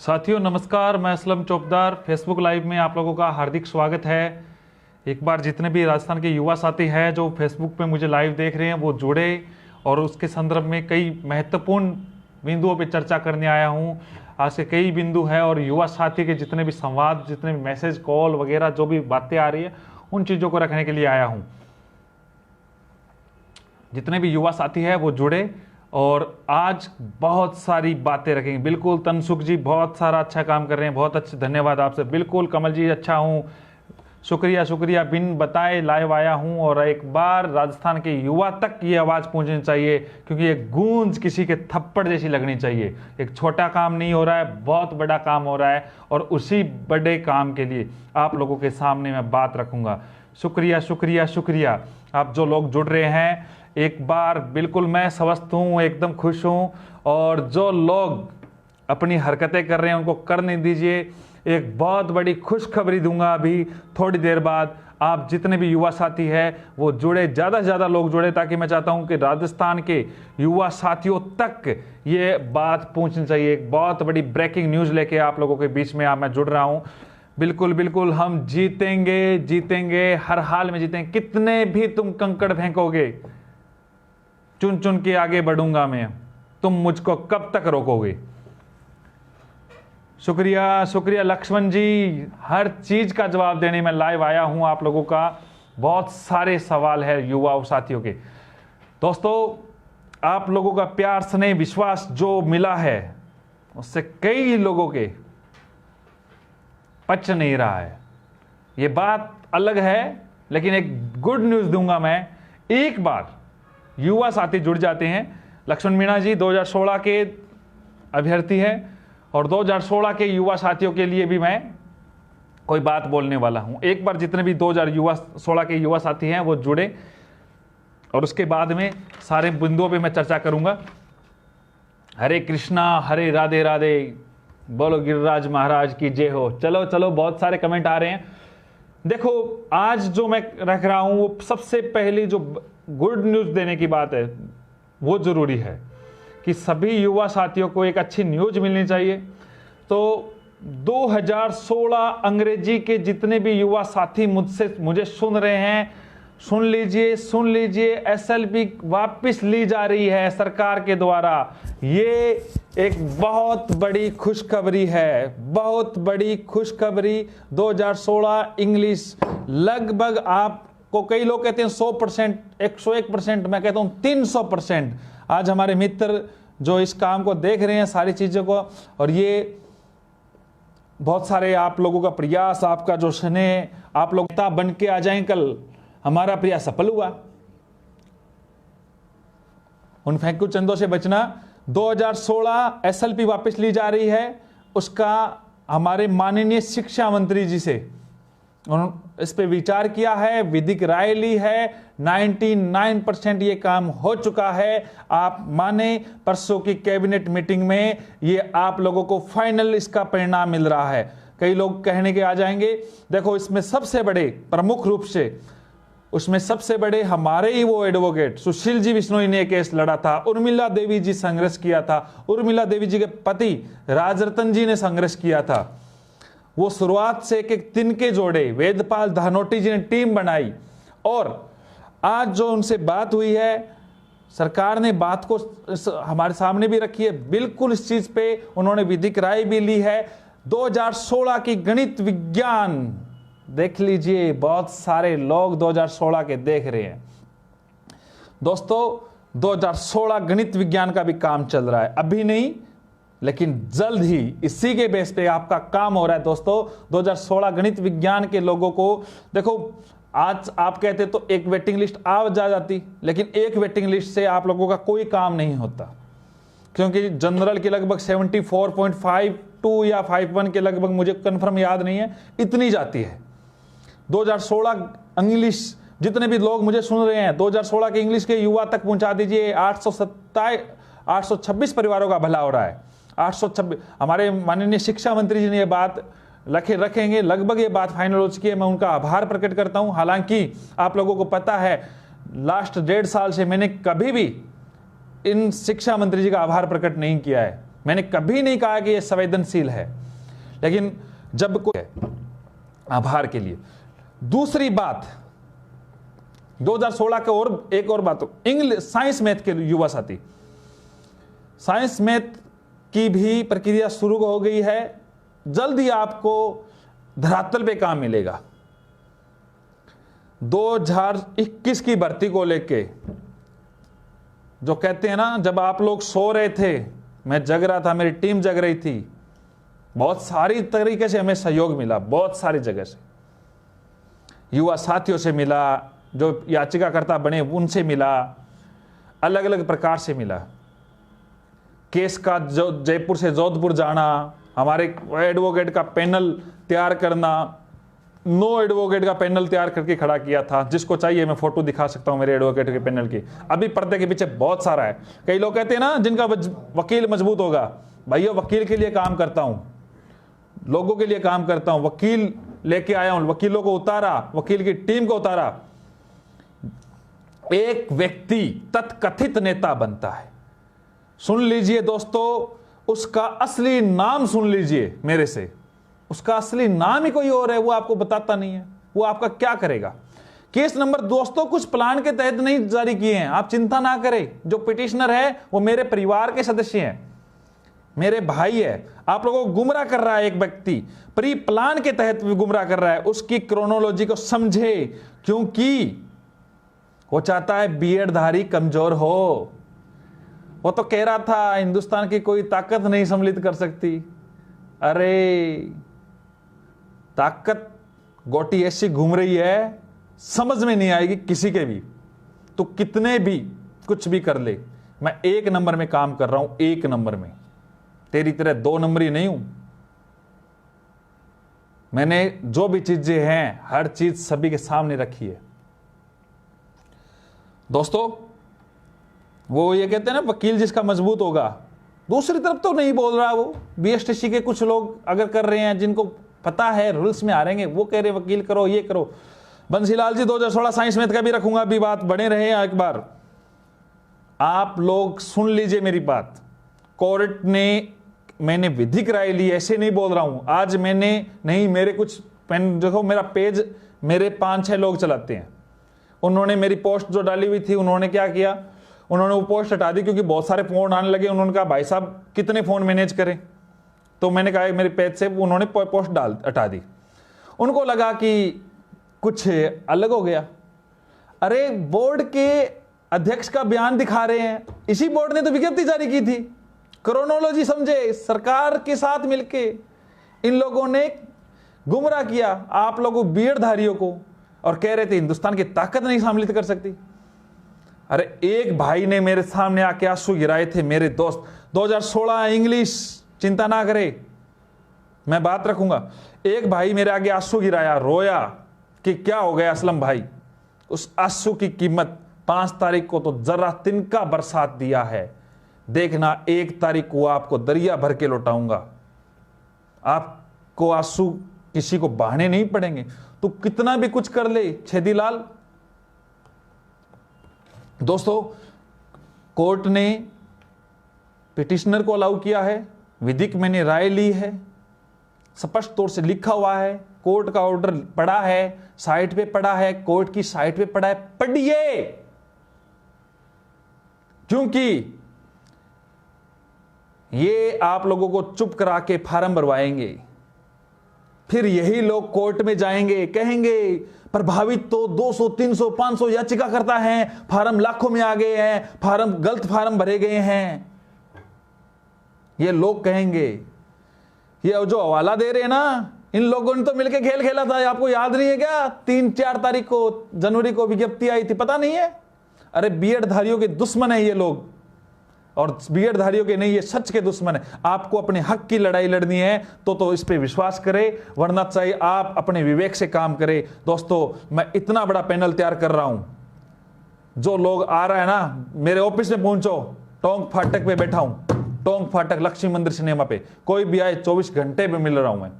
साथियों नमस्कार, मैं असलम चौपदार फेसबुक लाइव में आप लोगों का हार्दिक स्वागत है। एक बार जितने भी राजस्थान के युवा साथी हैं जो फेसबुक पे मुझे लाइव देख रहे हैं वो जुड़े और उसके संदर्भ में कई महत्वपूर्ण बिंदुओं पे चर्चा करने आया हूँ। आज के कई बिंदु हैं और युवा साथी के जितने भी संवाद, जितने भी मैसेज, कॉल वगैरह जो भी बातें आ रही है उन चीज़ों को रखने के लिए आया हूँ। जितने भी युवा साथी हैं वो जुड़े और आज बहुत सारी बातें रखेंगे। बिल्कुल तनसुख जी बहुत सारा अच्छा काम कर रहे हैं, बहुत अच्छे, धन्यवाद आपसे। बिल्कुल कमल जी अच्छा हूँ, शुक्रिया शुक्रिया, बिन बताए लाइव आया हूँ। और एक बार राजस्थान के युवा तक ये आवाज़ पहुँचनी चाहिए क्योंकि ये गूंज किसी के थप्पड़ जैसी लगनी चाहिए। एक छोटा काम नहीं हो रहा है, बहुत बड़ा काम हो रहा है और उसी बड़े काम के लिए आप लोगों के सामने मैं बात रखूँगा। शुक्रिया शुक्रिया शुक्रिया आप जो लोग जुड़ रहे हैं। एक बार बिल्कुल मैं स्वस्थ हूँ, एकदम खुश हूँ और जो लोग अपनी हरकतें कर रहे हैं उनको करने दीजिए। एक बहुत बड़ी खुशखबरी दूंगा अभी थोड़ी देर बाद। आप जितने भी युवा साथी हैं वो जुड़े, ज़्यादा से ज़्यादा लोग जुड़े, ताकि मैं चाहता हूँ कि राजस्थान के युवा साथियों तक ये बात पहुँचनी चाहिए। एक बहुत बड़ी ब्रेकिंग न्यूज़ लेके आप लोगों के बीच में मैं जुड़ रहा हूँ। बिल्कुल बिल्कुल हम जीतेंगे, जीतेंगे, हर हाल में जीतेंगे। कितने भी तुम कंकड़ फेंकोगे, चुन चुन के आगे बढ़ूंगा मैं, तुम मुझको कब तक रोकोगे। शुक्रिया शुक्रिया लक्ष्मण जी, हर चीज का जवाब देने में लाइव आया हूं आप लोगों का। बहुत सारे सवाल है युवा साथियों के। दोस्तों आप लोगों का प्यार, स्नेह, विश्वास जो मिला है उससे कई लोगों के पच नहीं रहा है। ये बात अलग है, लेकिन एक गुड न्यूज दूंगा मैं। एक बार युवा साथी जुड़ जाते हैं। लक्ष्मण मीणा जी 2016 के अभ्यर्थी हैं और 2016 के युवा साथियों के लिए भी मैं कोई बात बोलने वाला हूं। एक बार जितने भी 2016 के युवा साथी हैं वो जुड़े और उसके बाद में सारे बिंदुओं पे मैं चर्चा करूंगा। हरे कृष्णा, हरे राधे राधे, बोलो गिरिराज महाराज की जय हो। चलो चलो, बहुत सारे कमेंट आ रहे हैं। देखो आज जो मैं रख रहा हूं वो सबसे पहली जो गुड न्यूज देने की बात है वो जरूरी है कि सभी युवा साथियों को एक अच्छी न्यूज मिलनी चाहिए। तो 2016 अंग्रेजी के जितने भी युवा साथी मुझे सुन रहे हैं, सुन लीजिए, एसएलपी वापस ली जा रही है सरकार के द्वारा। ये एक बहुत बड़ी खुशखबरी है, बहुत बड़ी खुशखबरी। 2016 इंग्लिश लगभग, आपको कई लोग कहते हैं 100%, 101%, मैं कहता हूं 300%। आज हमारे मित्र जो इस काम को देख रहे हैं, सारी चीजों को, और ये बहुत सारे आप लोगों का प्रयास, आपका जो स्नेह, आप लोग नेता बन के आ जाएं कल, हमारा प्रयास सफल हुआ। उन फेंकू चंदों से बचना। 2016 एसएलपी वापस ली जा रही है, उसका हमारे माननीय शिक्षा मंत्री जी से उन्होंने इस पे विचार किया है, विधिक राय ली है। 99% ये काम हो चुका है। आप माने परसों की कैबिनेट मीटिंग में ये आप लोगों को फाइनल इसका परिणाम मिल रहा है। कई लोग कहने के आ जाएंगे, देखो इसमें सबसे बड़े, प्रमुख रूप से उसमें सबसे बड़े हमारे ही वो एडवोकेट सुशील जी बिश्नोई ने केस लड़ा था, उर्मिला देवी जी संघर्ष किया था, उर्मिला देवी जी के पति राजरतन जी ने संघर्ष किया था। वो शुरुआत से एक एक तिनके जोड़े, वेदपाल धानोटी जी ने टीम बनाई और आज जो उनसे बात हुई है, सरकार ने बात को हमारे सामने भी रखी है। बिल्कुल इस चीज पे उन्होंने विधिक राय भी ली है। 2016 की गणित विज्ञान देख लीजिए, बहुत सारे लोग 2016 के देख रहे हैं। दोस्तों 2016 गणित विज्ञान का भी काम चल रहा है, अभी नहीं लेकिन जल्द ही इसी के बेस पे आपका काम हो रहा है। दोस्तों 2016 गणित विज्ञान के लोगों को देखो, आज आप कहते तो एक वेटिंग लिस्ट आ जा जाती, लेकिन एक वेटिंग लिस्ट से आप लोगों का कोई काम नहीं होता, क्योंकि जनरल की लगभग 74.52 या 51 के लगभग, मुझे कंफर्म याद नहीं है, इतनी जाती है। 2016 इंग्लिश, जितने भी लोग मुझे सुन रहे हैं, 2016 के इंग्लिश के युवा तक पहुंचा दीजिए। 826 परिवारों का भला हो रहा है। 826, हमारे माननीय शिक्षा मंत्री जी ने ये बात रखेंगे, लगभग ये बात फाइनल हो चुकी है। मैं उनका आभार प्रकट करता हूं। हालांकि आप लोगों को पता है लास्ट 1.5 साल से मैंने कभी भी इन शिक्षा मंत्री जी का आभार प्रकट नहीं किया है। मैंने कभी नहीं कहा कि यह संवेदनशील है, लेकिन जब कोई आभार के लिए। दूसरी बात 2016 के और एक और बात, इंग्लिश साइंस मैथ के युवा साथी, साइंस मैथ की भी प्रक्रिया शुरू हो गई है। जल्द ही आपको धरातल पे काम मिलेगा। 2021 की भर्ती को लेके जो कहते हैं ना, जब आप लोग सो रहे थे मैं जग रहा था, मेरी टीम जग रही थी, बहुत सारी तरीके से हमें सहयोग मिला, बहुत सारी जगह से, युवा साथियों से मिला, जो याचिकाकर्ता बने उनसे मिला, अलग अलग प्रकार से मिला। केस का जो जयपुर से जोधपुर जाना, हमारे एडवोकेट का पैनल तैयार करना, 9 एडवोकेट का पैनल तैयार करके खड़ा किया था। जिसको चाहिए मैं फोटो दिखा सकता हूं मेरे एडवोकेट के पैनल की, अभी पर्दे के पीछे बहुत सारा है। कई लोग कहते हैं ना जिनका वकील मजबूत होगा, भैया वकील के लिए काम करता हूं, लोगों के लिए काम करता हूं, वकील लेके आया हूं, वकीलों को उतारा, वकील की टीम को उतारा। एक व्यक्ति तथकथित नेता बनता है, सुन लीजिए दोस्तों, उसका असली नाम सुन लीजिए मेरे से, उसका असली नाम ही कोई और है, वो आपको बताता नहीं है, वो आपका क्या करेगा। केस नंबर दोस्तों कुछ प्लान के तहत नहीं जारी किए हैं, आप चिंता ना करें। जो पिटिशनर है वो मेरे परिवार के सदस्य हैं, मेरे भाई है। आप लोगों को गुमराह कर रहा है एक व्यक्ति, प्री प्लान के तहत भी गुमराह कर रहा है। उसकी क्रोनोलॉजी को समझे, क्योंकि वो चाहता है बीएड धारी कमजोर हो। वो तो कह रहा था हिंदुस्तान की कोई ताकत नहीं सम्मिलित कर सकती। अरे ताकत गोटी ऐसी घूम रही है, समझ में नहीं आएगी किसी के भी। तो कितने भी कुछ भी कर ले, मैं 1 नंबर में काम कर रहा हूं, 1 नंबर में, तेरी तरह 2 नंबर ही नहीं हूं। मैंने जो भी चीजें हैं हर चीज सभी के सामने रखी है। दोस्तों वो ये कहते हैं ना, वकील जिसका मजबूत होगा, दूसरी तरफ तो नहीं बोल रहा वो। बीएसटीसी के कुछ लोग अगर कर रहे हैं, जिनको पता है रूल्स में आ रहेंगे, वो कह रहे वकील करो, ये करो। बंसीलाल जी 2016 साइंस मैथ का भी रखूंगा, अभी बात बने रहे। एक बार आप लोग सुन लीजिए मेरी बात। कोर्ट ने, मैंने विधिक राय ली, ऐसे नहीं बोल रहा हूं आज मैंने नहीं, मेरे कुछ पेन देखो, मेरा पेज मेरे 5-6 लोग चलाते हैं। उन्होंने मेरी पोस्ट जो डाली हुई थी, उन्होंने क्या किया, उन्होंने वो पोस्ट हटा दी, क्योंकि बहुत सारे फोन आने लगे। उन्होंने कहा भाई साहब कितने फोन मैनेज करें, तो मैंने कहा मेरे पेज से उन्होंने पोस्ट हटा दी। उनको लगा कि कुछ अलग हो गया। अरे बोर्ड के अध्यक्ष का बयान दिखा रहे हैं, इसी बोर्ड ने तो विज्ञप्ति जारी की थी। क्रोनोलॉजी समझे, सरकार के साथ मिलके इन लोगों ने गुमराह किया आप लोगों बीएड धारियों को, और कह रहे थे हिंदुस्तान की ताकत नहीं सम्मिलित कर सकती। अरे एक भाई ने मेरे सामने आके आंसू गिराए थे, मेरे दोस्त। 2016 इंग्लिश, चिंता ना करे, मैं बात रखूंगा। एक भाई मेरे आगे आंसू गिराया, रोया कि क्या हो गया असलम भाई। उस आंसू की कीमत 5 तारीख को तो जरा तिनका बरसात दिया है, देखना 1 तारीख को आपको दरिया भर के लौटाऊंगा। आपको आंसू किसी को बहाने नहीं पड़ेंगे। तो कितना भी कुछ कर ले छेदीलाल। दोस्तों कोर्ट ने पिटिशनर को अलाउ किया है, विधिक मैंने राय ली है, स्पष्ट तौर से लिखा हुआ है, कोर्ट का ऑर्डर पड़ा है, साइट पे पड़ा है, कोर्ट की साइट पे पड़ा है, पढ़िए। क्योंकि ये आप लोगों को चुप करा के फार्म भरवाएंगे, फिर यही लोग कोर्ट में जाएंगे, कहेंगे प्रभावित तो 200, 300, 500 याचिका करता है, फार्म लाखों में आ गए हैं, फार्म गलत फार्म भरे गए हैं। ये लोग कहेंगे। ये जो हवाला दे रहे हैं ना, इन लोगों ने तो मिलकर खेल खेला था, आपको याद नहीं है क्या? 3-4 तारीख को जनवरी को विज्ञप्ति आई थी, पता नहीं है? अरे बीएड धारियों के दुश्मन है ये लोग, और बीएड धारियों के नहीं, ये सच के दुश्मन है। आपको अपने हक की लड़ाई लड़नी है तो इस पे विश्वास करें, वरना चाहिए आप अपने विवेक से काम करें। दोस्तों मैं इतना बड़ा पैनल तैयार कर रहा हूं, जो लोग आ रहा है ना, मेरे ऑफिस में पहुंचो, टोंक फाटक पे बैठा हूं, टोंक फाटक लक्ष्मी मंदिर सिनेमा पे, कोई भी आए 24 घंटे पे मिल रहा हूं मैं।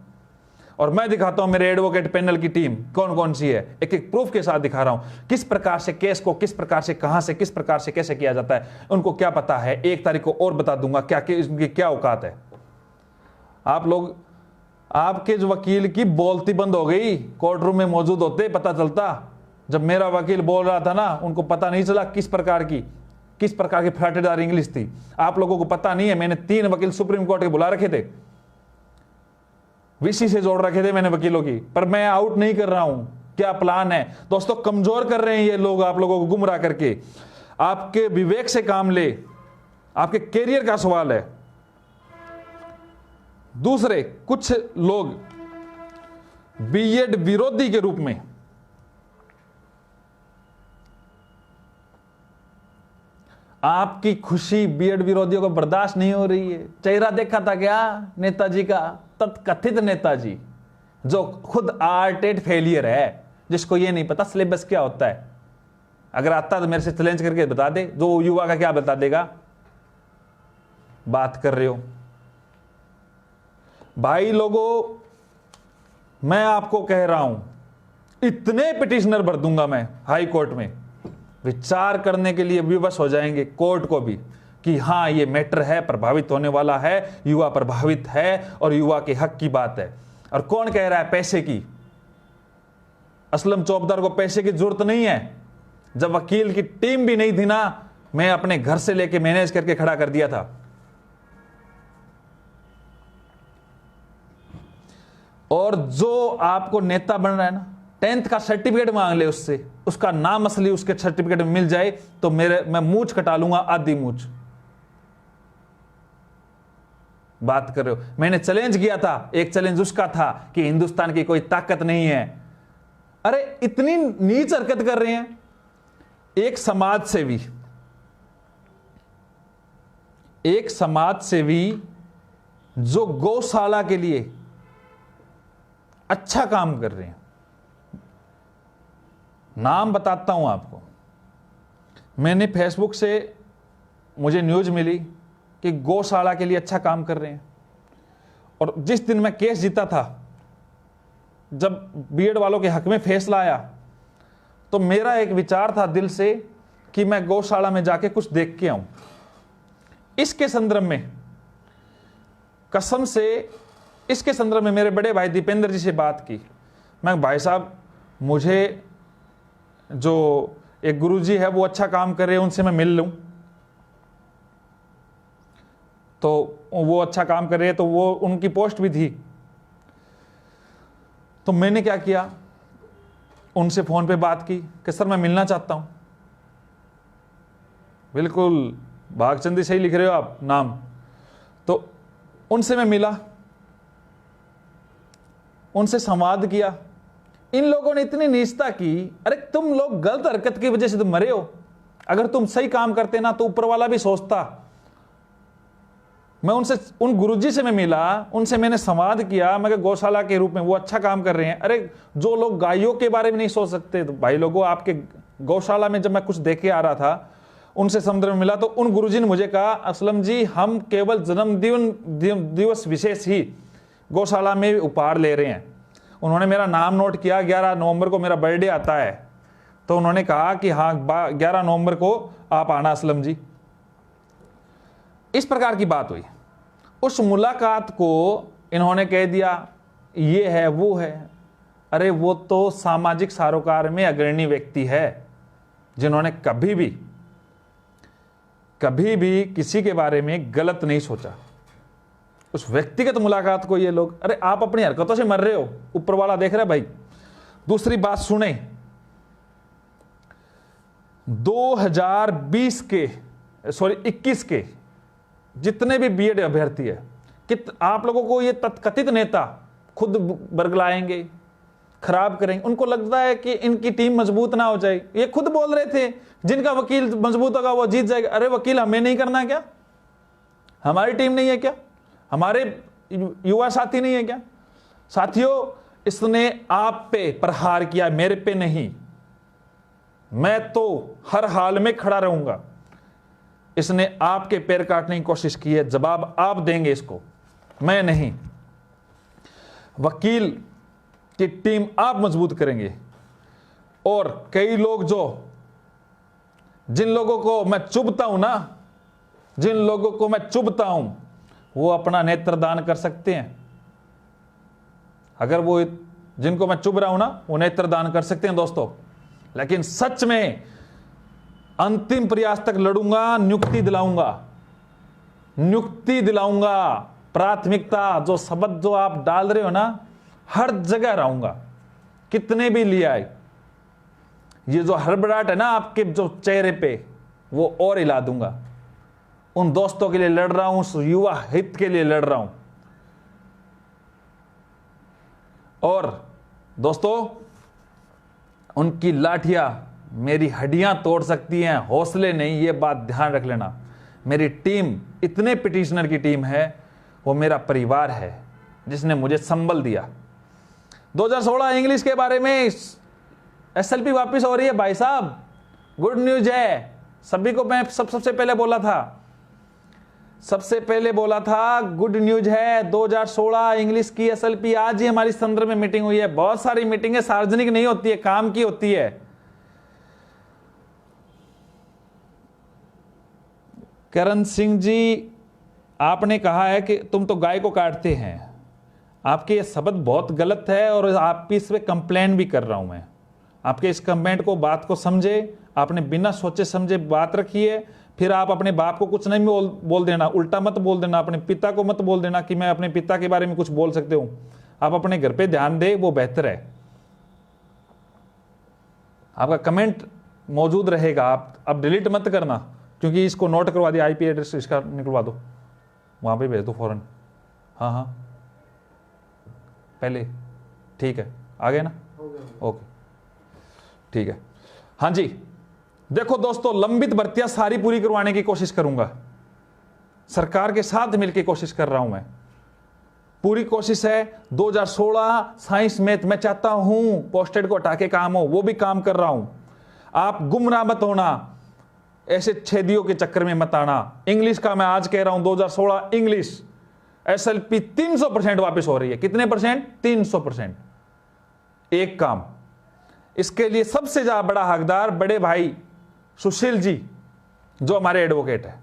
और मैं दिखाता हूं मेरे एडवोकेट पैनल की टीम कौन कौन सी है, एक एक प्रूफ के साथ दिखा रहा हूं किस प्रकार से केस को किस प्रकार से कहां से किस प्रकार से कैसे किया जाता है, उनको क्या पता है। 1 तारीख को और बता दूंगा क्या उनकी क्या औकात है। आप लोग, आपके जो वकील की बोलती बंद हो गई, कोर्ट रूम में मौजूद होते पता चलता। जब मेरा वकील बोल रहा था ना, उनको पता नहीं चला किस प्रकार की फराटेदार इंग्लिश थी। आप लोगों को पता नहीं है, मैंने 3 वकील सुप्रीम कोर्ट के बुला रखे थे, वीसी से जोड़ रखे थे मैंने वकीलों की, पर मैं आउट नहीं कर रहा हूं। क्या प्लान है दोस्तों? कमजोर कर रहे हैं ये लोग आप लोगों को गुमराह करके। आपके विवेक से काम ले, आपके कैरियर का सवाल है। दूसरे कुछ लोग बीएड विरोधी के रूप में आपकी खुशी बीएड विरोधियों को बर्दाश्त नहीं हो रही है। चेहरा देखा था क्या नेताजी का? तथाकथित नेताजी जो खुद आर्टेड फेलियर है, जिसको ये नहीं पता सिलेबस क्या होता है। अगर आता तो मेरे से चैलेंज करके बता दे, जो युवा का क्या बता देगा। बात कर रहे हो भाई लोगों, मैं आपको कह रहा हूं, इतने पिटिशनर भर दूंगा मैं हाई कोर्ट में, विचार करने के लिए विवश हो जाएंगे कोर्ट को भी कि हाँ ये मैटर है, प्रभावित होने वाला है, युवा प्रभावित है और युवा के हक की बात है। और कौन कह रहा है पैसे की? असलम चौबदार को पैसे की जरूरत नहीं है। जब वकील की टीम भी नहीं थी ना, मैं अपने घर से लेके मैनेज करके खड़ा कर दिया था। और जो आपको नेता बन रहा है ना, 10th का सर्टिफिकेट मांग ले उससे, उसका नाम असली उसके सर्टिफिकेट में मिल जाए तो मैं मूंछ कटा लूंगा, आधी मूंछ। बात कर रहे हो? मैंने चैलेंज किया था, एक चैलेंज उसका था कि हिंदुस्तान की कोई ताकत नहीं है। अरे इतनी नीच हरकत कर रहे हैं। एक समाज सेवी जो गौशाला के लिए अच्छा काम कर रहे हैं, नाम बताता हूं आपको। मैंने फेसबुक से मुझे न्यूज मिली कि गौशाला के लिए अच्छा काम कर रहे हैं। और जिस दिन मैं केस जीता था, जब बीएड वालों के हक में फैसला आया, तो मेरा एक विचार था दिल से कि मैं गौशाला में जाके कुछ देख के आऊं। इसके संदर्भ में कसम से, इसके संदर्भ में मेरे बड़े भाई दीपेंद्र जी से बात की। मैं भाई साहब, मुझे जो एक गुरुजी है वो अच्छा काम कर रहे हैं, उनसे मैं मिल लूं। तो वो अच्छा काम कर रहे हैं, तो वो उनकी पोस्ट भी थी। तो मैंने क्या किया, उनसे फोन पे बात की कि सर मैं मिलना चाहता हूं। बिल्कुल भागचंदी सही लिख रहे हो आप नाम। तो उनसे मैं मिला, उनसे संवाद किया। इन लोगों ने इतनी नीचता की। अरे तुम लोग गलत हरकत की वजह से तुम मरे हो। अगर तुम सही काम करते ना तो ऊपर वाला भी सोचता। मैं उन गुरुजी से मैं मिला, उनसे मैंने संवाद किया। मैं गौशाला के रूप में वो अच्छा काम कर रहे हैं। अरे जो लोग गायों के बारे में नहीं सोच सकते, तो भाई लोगों, आपके गौशाला में जब मैं कुछ देखे आ रहा था, उनसे समुद्र में मिला, तो उन गुरुजी ने मुझे कहा, असलम जी हम केवल जन्मदिन दिवस विशेष ही गौशाला में उपहार ले रहे हैं। उन्होंने मेरा नाम नोट किया। 11 नवंबर को मेरा बर्थडे आता है, तो उन्होंने कहा कि हाँ 11 नवंबर को आप आना असलम जी। इस प्रकार की बात हुई। उस मुलाकात को इन्होंने कह दिया ये है वो है। अरे वो तो सामाजिक सरोकार में अग्रणी व्यक्ति है, जिन्होंने कभी भी किसी के बारे में गलत नहीं सोचा। उस व्यक्तिगत मुलाकात को ये लोग, अरे आप अपनी हरकतों से मर रहे हो, ऊपर वाला देख रहा है भाई। दूसरी बात सुने, 21 के जितने भी बीएड अभ्यर्थी है, आप लोगों को ये तथाकथित नेता खुद बरगलाएंगे, खराब करेंगे। उनको लगता है कि इनकी टीम मजबूत ना हो जाए। ये खुद बोल रहे थे जिनका वकील मजबूत होगा वो जीत जाएगा। अरे वकील हमें नहीं करना क्या? हमारी टीम नहीं है क्या? हमारे युवा साथी नहीं है क्या? साथियों, इसने आप पे प्रहार किया, मेरे पे नहीं। मैं तो हर हाल में खड़ा रहूंगा। इसने आपके पैर काटने की कोशिश की है, जवाब आप देंगे इसको, मैं नहीं। वकील की टीम आप मजबूत करेंगे। और कई लोग जिन लोगों को मैं चुभता हूं ना, जिन लोगों को मैं चुभता हूं, वो अपना नेत्रदान कर सकते हैं। अगर वो जिनको मैं चुभ रहा हूं ना, वो नेत्रदान कर सकते हैं दोस्तों। लेकिन सच में अंतिम प्रयास तक लड़ूंगा, नियुक्ति दिलाऊंगा। प्राथमिकता जो शब्द जो आप डाल रहे हो ना, हर जगह रहूंगा, कितने भी ले आए। ये जो हड़बड़ाहट है ना आपके जो चेहरे पे, वो और हिला दूंगा। उन दोस्तों के लिए लड़ रहा हूं, उस युवा हित के लिए लड़ रहा हूं। और दोस्तों, उनकी लाठियां मेरी हड्डियां तोड़ सकती हैं, हौसले नहीं, ये बात ध्यान रख लेना। मेरी टीम इतने पिटिशनर की टीम है, वो मेरा परिवार है जिसने मुझे संबल दिया। 2016 इंग्लिश के बारे में एसएलपी वापस हो रही है भाई साहब, गुड न्यूज है। सभी को मैं सबसे पहले बोला था गुड न्यूज है। 2016 इंग्लिश की एसएलपी आज ही हमारी संदर्भ में मीटिंग हुई है। बहुत सारी मीटिंगें सार्वजनिक नहीं होती है, काम की होती है। करण सिंह जी, आपने कहा है कि तुम तो गाय को काटते हैं। आपके ये शब्द बहुत गलत है और आपकी इस पे कंप्लेन भी कर रहा हूं मैं। आपके इस कमेंट को, बात को समझे, आपने बिना सोचे समझे बात रखी है। फिर आप अपने बाप को कुछ नहीं बोल देना, उल्टा मत बोल देना, अपने पिता को मत बोल देना कि मैं अपने पिता के बारे में कुछ बोल सकते हूं। आप अपने घर पे ध्यान दे, वो बेहतर है। आपका कमेंट मौजूद रहेगा, आप अब डिलीट मत करना, क्योंकि इसको नोट करवा दिया, आईपी एड्रेस इसका निकलवा दो, वहां पे भेज दो फौरन। हाँ, पहले ठीक है, आ गए ना? ओके, ठीक है। हाँ जी, देखो दोस्तों, लंबित भर्तियां सारी पूरी करवाने की कोशिश करूंगा। सरकार के साथ मिलकर कोशिश कर रहा हूं मैं, पूरी कोशिश है। 2016 साइंस मैथ मैं चाहता हूं पोस्टेड को हटा के काम हो, वो भी काम कर रहा हूं। आप गुमराह मत होना, ऐसे छेदियों के चक्कर में मत आना। इंग्लिश का मैं आज कह रहा हूं, 2016 इंग्लिश एसएलपी 300% वापस हो रही है। कितने परसेंट? 300%। एक काम, इसके लिए सबसे ज्यादा बड़ा हकदार बड़े भाई सुशील जी, जो हमारे एडवोकेट है,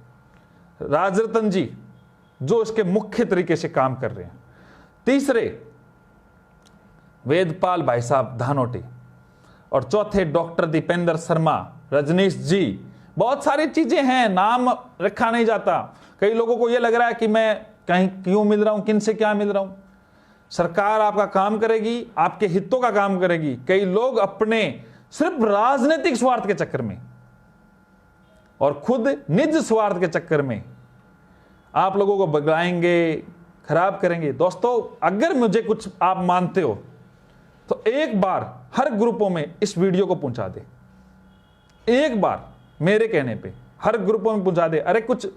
राजरतन जी, जो इसके मुख्य तरीके से काम कर रहे हैं। तीसरे वेदपाल भाई साहब धानोटी, और चौथे डॉक्टर दीपेंद्र शर्मा, रजनीश जी। बहुत सारी चीजें हैं, नाम रखा नहीं जाता। कई लोगों को यह लग रहा है कि मैं कहीं क्यों मिल रहा हूं, किन से क्या मिल रहा हूं। सरकार आपका काम करेगी, आपके हितों का काम करेगी। कई लोग अपने सिर्फ राजनीतिक स्वार्थ के चक्कर में और खुद निज स्वार्थ के चक्कर में आप लोगों को बगलाएंगे, खराब करेंगे। दोस्तों, अगर मुझे कुछ आप मानते हो तो एक बार हर ग्रुपों में इस वीडियो को पहुंचा दे। एक बार मेरे कहने पे हर ग्रुपों में पहुंचा दे। अरे कुछ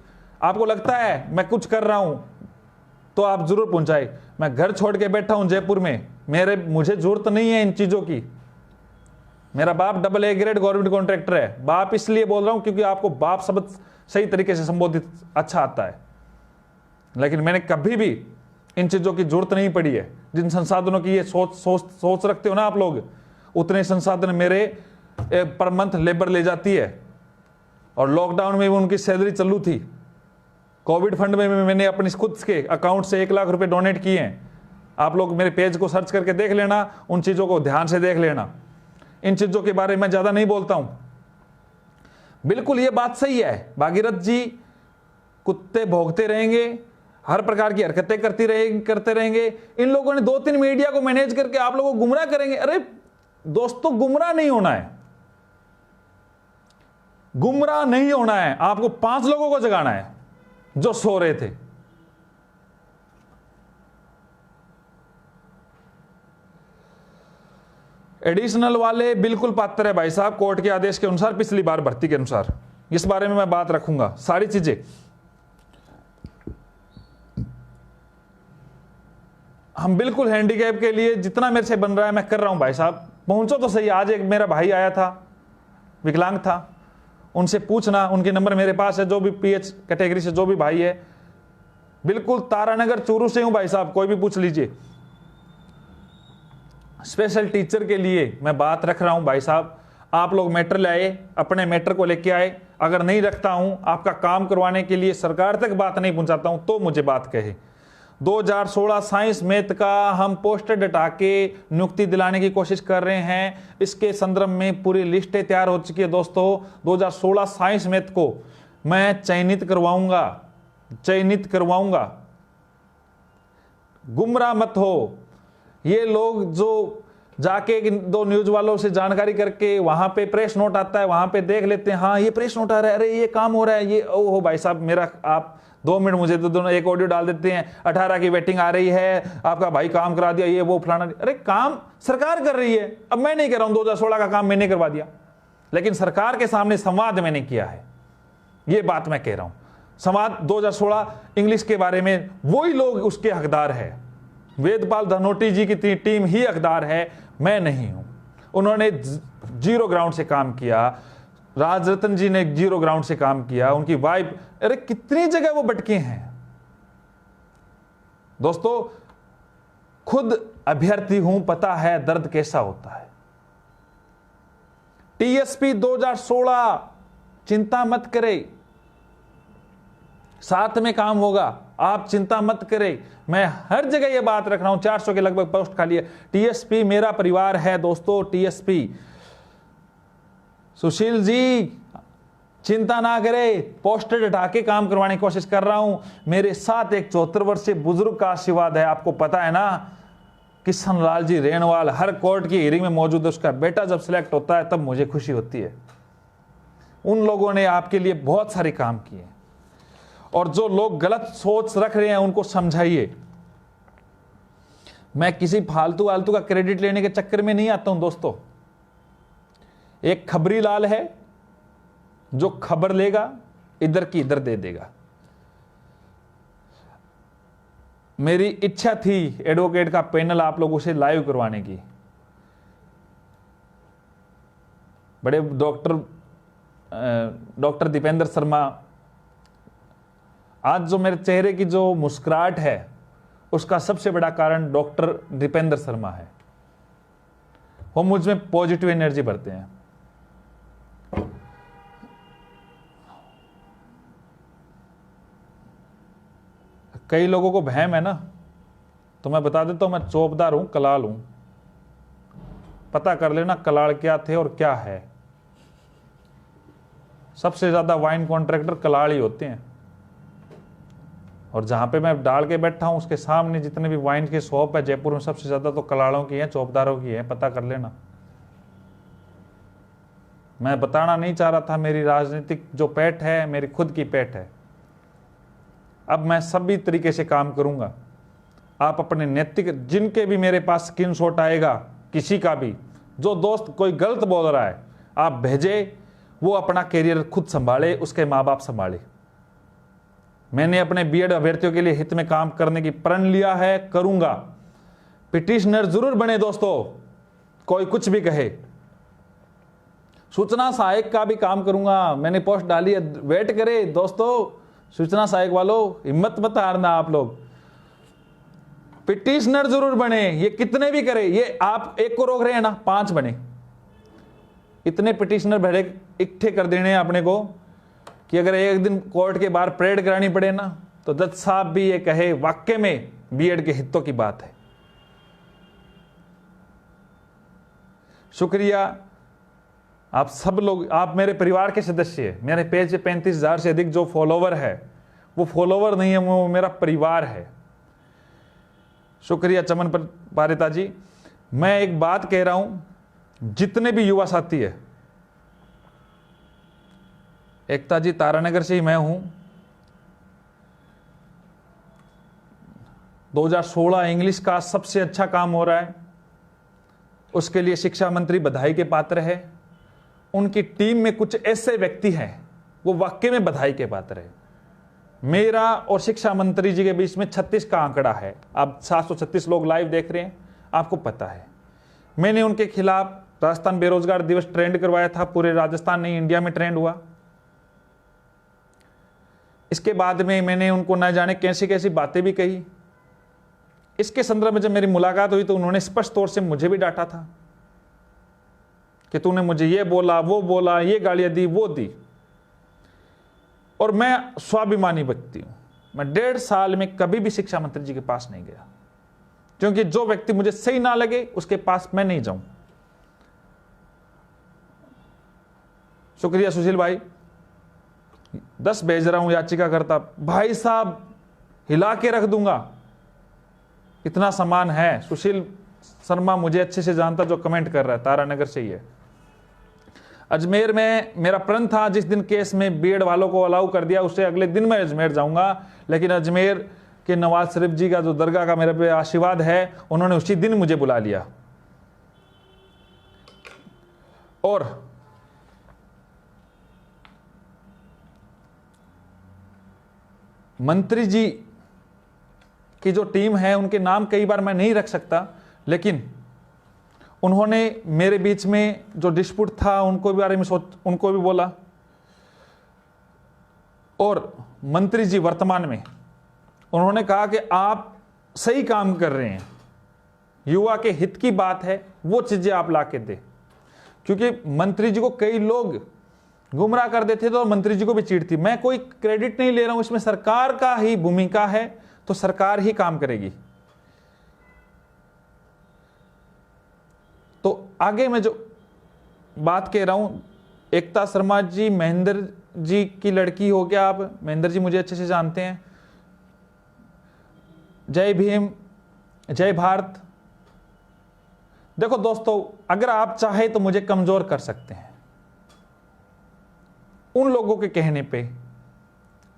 आपको लगता है मैं कुछ कर रहा हूं तो आप जरूर पहुंचाए। मैं घर छोड़ के बैठा हूं जयपुर में, मुझे जरूरत नहीं है इन चीजों की। मेरा बाप AA ग्रेड गवर्नमेंट कॉन्ट्रैक्टर है। बाप इसलिए बोल रहा हूं क्योंकि आपको बाप शब्द सही तरीके से संबोधित अच्छा आता है। लेकिन मैंने कभी भी इन चीजों की जरूरत नहीं पड़ी है। जिन संसाधनों की ये सोच रखते हो ना आप लोग, उतने संसाधन मेरे पर मंथ लेबर ले जाती है। और लॉकडाउन में भी उनकी सैलरी चालू थी। कोविड फंड में मैंने अपने खुद के अकाउंट से 1 लाख रुपए डोनेट किए हैं। आप लोग मेरे पेज को सर्च करके देख लेना, उन चीजों को ध्यान से देख लेना। इन चीजों के बारे में ज्यादा नहीं बोलता हूं। बिल्कुल ये बात सही है, भागीरथ जी कुत्ते भोगते रहेंगे, हर प्रकार की हरकतें करते रहेंगे। इन लोगों ने 2-3 मीडिया को मैनेज करके आप लोगों को गुमराह करेंगे। अरे दोस्तों, गुमराह नहीं होना है, गुमराह नहीं होना है। आपको 5 लोगों को जगाना है जो सो रहे थे। एडिशनल वाले बिल्कुल पात्र है भाई साहब, कोर्ट के आदेश के अनुसार, पिछली बार भर्ती के अनुसार। इस बारे में मैं बात रखूंगा, सारी चीजें। हम बिल्कुल हैंडीकैप के लिए जितना मेरे से बन रहा है मैं कर रहा हूं भाई साहब। पहुंचो तो सही। आज एक मेरा भाई आया था, विकलांग था, उनसे पूछना, उनके नंबर मेरे पास है। जो भी PH कैटेगरी से जो भी भाई है, बिल्कुल तारानगर चूरू से हूं भाई साहब, कोई भी पूछ लीजिए। स्पेशल टीचर के लिए मैं बात रख रहा हूं भाई साहब, आप लोग मैटर लाए, अपने मैटर को लेके आए। अगर नहीं रखता हूं आपका काम करवाने के लिए, सरकार तक बात नहीं पहुंचाता हूं, तो मुझे बात कहे। 2016 साइंस मैथ का हम पोस्टर डटा के नियुक्ति दिलाने की कोशिश कर रहे हैं। इसके संदर्भ में पूरी लिस्टें तैयार हो चुकी है दोस्तों। 2016 साइंस मैथ को मैं चयनित करवाऊंगा। गुमराह मत हो। ये लोग जो जाके दो न्यूज वालों से जानकारी करके वहां पे प्रेस नोट आता है, वहां पे देख लेते हैं, हाँ ये प्रेस नोट आ रहा है, अरे ये काम हो रहा है, ये ओहो भाई साहब मेरा, आप 2 मिनट मुझे तो दोनों एक ऑडियो डाल देते हैं, 18 की वेटिंग आ रही है, आपका भाई काम करा दिया, ये वो फलाना। अरे काम सरकार कर रही है, अब मैं नहीं कर रहा हूं, 2016 का काम मैंने करवा दिया, लेकिन सरकार के सामने संवाद मैंने किया है। ये बात मैं कह रहा हूं, संवाद 2016 इंग्लिश के बारे में वही लोग उसके हकदार है। वेदपाल धनोटी जी की टीम ही हकदार है, मैं नहीं हूं। उन्होंने जीरो ग्राउंड से काम किया, राजरत्न जी ने जीरो ग्राउंड से काम किया, उनकी वाइफ, अरे कितनी जगह वो भटके हैं दोस्तों। खुद अभ्यर्थी हूं, पता है दर्द कैसा होता है। टीएसपी 2016 चिंता मत करे, साथ में काम होगा, आप चिंता मत करें। मैं हर जगह ये बात रख रहा हूं, 400 के लगभग पोस्ट खाली है। टीएसपी मेरा परिवार है दोस्तों। टीएसपी सुशील जी चिंता ना करें, पोस्टर हटा के काम करवाने की कोशिश कर रहा हूं। मेरे साथ एक 74 वर्षीय बुजुर्ग का आशीर्वाद है, आपको पता है ना, किशन लाल जी रेणवाल हर कोर्ट की हियरिंग में मौजूद है। उसका बेटा जब सिलेक्ट होता है तब मुझे खुशी होती है। उन लोगों ने आपके लिए बहुत सारे काम किए, और जो लोग गलत सोच रख रहे हैं उनको समझाइए। मैं किसी फालतू आलतू का क्रेडिट लेने के चक्कर में नहीं आता हूं दोस्तों। एक खबरी लाल है जो खबर लेगा, इधर की इधर दे देगा। मेरी इच्छा थी एडवोकेट का पैनल आप लोगों से लाइव करवाने की। बड़े डॉक्टर दीपेंद्र शर्मा, आज जो मेरे चेहरे की जो मुस्कुराहट है उसका सबसे बड़ा कारण डॉक्टर दीपेंद्र शर्मा है। वो मुझ में पॉजिटिव एनर्जी भरते हैं। कई लोगों को वहम है ना, तो मैं बता देता हूं, मैं चौबदार हूं, कलाल हूं। पता कर लेना कलाल क्या थे और क्या है। सबसे ज्यादा वाइन कॉन्ट्रैक्टर कलाल ही होते हैं, और जहां पे मैं डाल के बैठा हूं उसके सामने जितने भी वाइन के शॉप है जयपुर में, सबसे ज्यादा तो कलाड़ों की है, चौबदारों की है। पता कर लेना। मैं बताना नहीं चाह रहा था, मेरी राजनीतिक जो पैठ है मेरी खुद की पैठ है। अब मैं सभी तरीके से काम करूंगा। आप अपने नैतिक, जिनके भी मेरे पास स्क्रीनशॉट आएगा, किसी का भी जो दोस्त कोई गलत बोल रहा है, आप भेजे, वो अपना कैरियर खुद संभाले, उसके माँ बाप संभाले। मैंने अपने बीएड अभ्यर्थियों के लिए हित में काम करने की प्रण लिया है, करूंगा। पिटिशनर जरूर बने दोस्तों, कोई कुछ भी कहे। सूचना सहायक का भी काम करूंगा, मैंने पोस्ट डाली है, वेट करे दोस्तों। सूचना सहायक वालों हिम्मत मत हारना, आप लोग पिटिशनर जरूर बने। ये कितने भी करे, ये आप एक को रोक रहे हैं ना, 5 बने। इतने पिटिशनर भरे इकट्ठे कर देने अपने को कि अगर एक दिन कोर्ट के बाहर परेड करानी पड़े ना, तो जज साहब भी ये कहे वाकई में बीएड के हितों की बात है। शुक्रिया आप सब लोग, आप मेरे परिवार के सदस्य हैं। मेरे पेज पे 35,000 से अधिक जो फॉलोवर है, वो फॉलोवर नहीं है, वो मेरा परिवार है। शुक्रिया चमन पारिता जी। मैं एक बात कह रहा हूं, जितने भी युवा साथी है, एकता जी तारानगर से ही मैं हूं। 2016 इंग्लिश का सबसे अच्छा काम हो रहा है, उसके लिए शिक्षा मंत्री बधाई के पात्र है। उनकी टीम में कुछ ऐसे व्यक्ति हैं, वो वाकई में बधाई के पात्र है। मेरा और शिक्षा मंत्री जी के बीच में 36 का आंकड़ा है। अब 736 लोग लाइव देख रहे हैं, आपको पता है। मैंने उनके खिलाफ राजस्थान बेरोजगार दिवस ट्रेंड करवाया था, पूरे राजस्थान नहीं इंडिया में ट्रेंड हुआ। इसके बाद में मैंने उनको न जाने कैसी कैसी बातें भी कही। इसके संदर्भ में जब मेरी मुलाकात हुई तो उन्होंने स्पष्ट तौर से मुझे भी डांटा था कि तूने मुझे ये बोला, वो बोला, ये गालियां दी, वो दी। और मैं स्वाभिमानी व्यक्ति हूं, मैं 1.5 साल में कभी भी शिक्षा मंत्री जी के पास नहीं गया, क्योंकि जो व्यक्ति मुझे सही ना लगे उसके पास मैं नहीं जाऊं। शुक्रिया सुशील भाई, 10 भेज रहा हूं याचिका करता, भाई साहब हिला के रख दूंगा, इतना सम्मान है। सुशील शर्मा मुझे अच्छे से जानता, जो कमेंट कर रहा है, तारानगर से ही है। अजमेर में मेरा प्रण था, जिस दिन केस में बीएड वालों को अलाउ कर दिया उससे अगले दिन मैं अजमेर जाऊंगा, लेकिन अजमेर के नवाज शरीफ जी का जो दरगाह का मेरे पे आशीर्वाद है, उन्होंने उसी दिन मुझे बुला लिया। और मंत्री जी की जो टीम है, उनके नाम कई बार मैं नहीं रख सकता, लेकिन उन्होंने मेरे बीच में जो डिस्प्यूट था उनको भी बारे में उनको भी बोला। और मंत्री जी वर्तमान में उन्होंने कहा कि आप सही काम कर रहे हैं, युवा के हित की बात है, वो चीजें आप ला के दे, क्योंकि मंत्री जी को कई लोग गुमराह कर देते थे और मंत्री जी को भी चीड़ थी। मैं कोई क्रेडिट नहीं ले रहा हूं, इसमें सरकार का ही भूमिका है, तो सरकार ही काम करेगी। तो आगे मैं जो बात कह रहा हूं, एकता शर्मा जी महेंद्र जी की लड़की हो क्या आप? महेंद्र जी मुझे अच्छे से जानते हैं। जय भीम, जय भारत। देखो दोस्तों, अगर आप चाहे तो मुझे कमजोर कर सकते हैं। उन लोगों के कहने पे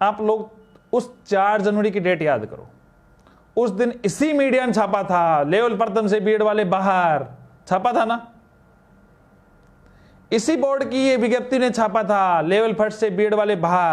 आप लोग उस 4 जनवरी की डेट याद करो। उस दिन इसी मीडिया ने छापा था, लेवल प्रथम से बीएड वाले बाहर, छापा था ना। इसी बोर्ड की ये विज्ञप्ति ने छापा था, लेवल फर्स्ट से बीएड वाले बाहर।